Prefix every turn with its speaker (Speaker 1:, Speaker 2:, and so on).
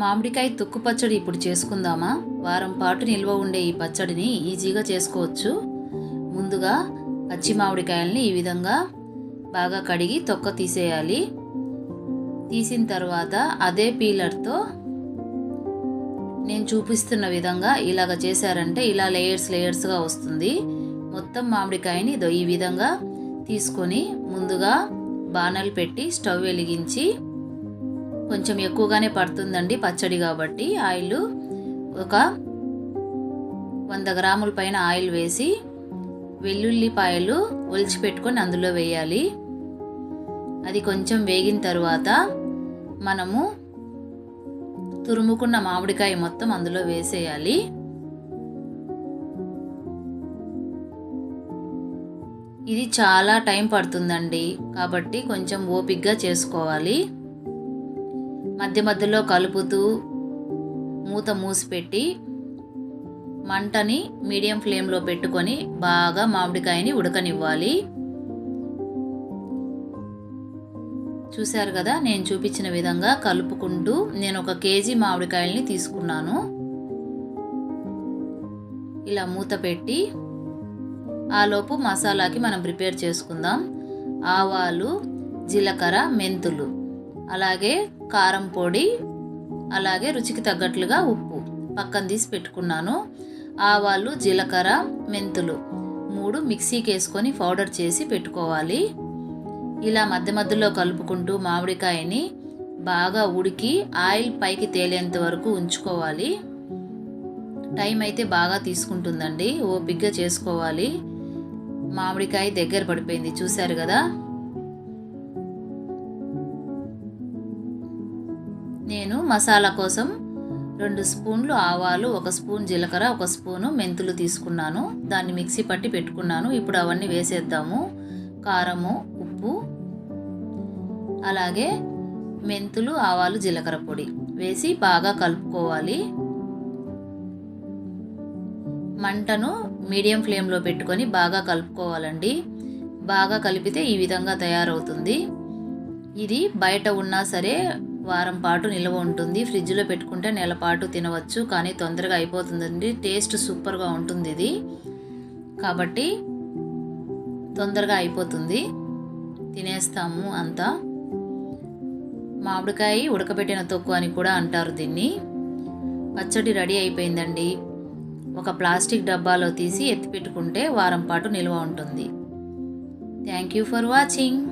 Speaker 1: మామిడికాయ తొక్కు పచ్చడి ఇప్పుడు చేసుకుందామా? వారం పాటు నిల్వ ఉండే ఈ పచ్చడిని ఈజీగా చేసుకోవచ్చు. ముందుగా పచ్చి మామిడికాయల్ని ఈ విధంగా బాగా కడిగి తొక్క తీసేయాలి. తీసిన తర్వాత అదే పీలర్తో నేను చూపిస్తున్న విధంగా ఇలాగ చేశారంటే ఇలా లేయర్స్గా వస్తుంది. మొత్తం మామిడికాయని ఈ విధంగా తీసుకొని ముందుగా బాణలు పెట్టి స్టవ్ వెలిగించి, కొంచెం ఎక్కువగానే పడుతుందండి పచ్చడి కాబట్టి, ఆయిల్ ఒక 100 గ్రాముల పైన ఆయిల్ వేసి వెల్లుల్లిపాయలు ఒలిచిపెట్టుకొని అందులో వేయాలి. అది కొంచెం వేగిన తర్వాత మనము తురుముకున్న మామిడికాయ మొత్తం అందులో వేసేయాలి. ఇది చాలా టైం పడుతుందండి కాబట్టి కొంచెం ఓపికగా చేసుకోవాలి. మధ్య మధ్యలో కలుపుతూ మూత మూసిపెట్టి మంటని మీడియం ఫ్లేమ్లో పెట్టుకొని బాగా మామిడికాయని ఉడకనివ్వాలి. చూశారు కదా, నేను చూపించిన విధంగా కలుపుకుంటూ నేను 1 కేజీ మామిడికాయల్ని తీసుకున్నాను. ఇలా మూత పెట్టి ఆలోపు మసాలాకి మనం ప్రిపేర్ చేసుకుందాం. ఆవాలు, జీలకర్ర, మెంతులు, అలాగే కారం పొడి, అలాగే రుచికి తగ్గట్లుగా ఉప్పు పక్కన తీసి పెట్టుకున్నాను. ఆవాలు, జీలకర్ర, మెంతులు 3 మిక్సీకి వేసుకొని పౌడర్ చేసి పెట్టుకోవాలి. ఇలా మధ్య మధ్యలో కలుపుకుంటూ మామిడికాయని బాగా ఉడికి ఆయిల్ పైకి తేలేంత వరకు ఉంచుకోవాలి. టైం అయితే బాగా తీసుకుంటుందండి, ఓపిగ్గా చేసుకోవాలి. మామిడికాయ దగ్గర పడిపోయింది, చూశారు కదా. నేను మసాలా కోసం 2 స్పూన్లు ఆవాలు, 1 స్పూన్ జీలకర్ర, 1 స్పూను మెంతులు తీసుకున్నాను. దాన్ని మిక్సీ పట్టి పెట్టుకున్నాను. ఇప్పుడు అవన్నీ వేసేద్దాము. కారము, ఉప్పు, అలాగే మెంతులు, ఆవాలు, జీలకర్ర పొడి వేసి బాగా కలుపుకోవాలి. మంటను మీడియం ఫ్లేమ్లో పెట్టుకొని బాగా కలుపుకోవాలండి. బాగా కలిపితే ఈ విధంగా తయారవుతుంది. ఇది బయట ఉన్నా సరే వారం పాటు నిల్వ ఉంటుంది. ఫ్రిడ్జ్లో పెట్టుకుంటే నెల పాటు తినవచ్చు, కానీ తొందరగా అయిపోతుందండి. టేస్ట్ సూపర్గా ఉంటుంది ఇది, కాబట్టి తొందరగా అయిపోతుంది, తినేస్తాము అంతా. మామిడికాయ ఉడకబెట్టిన తొక్కు అని కూడా అంటారు దీన్ని. పచ్చడి రెడీ అయిపోయిందండి. ఒక ప్లాస్టిక్ డబ్బాలో తీసి ఎత్తిపెట్టుకుంటే వారం పాటు నిల్వ ఉంటుంది. Thank you for watching.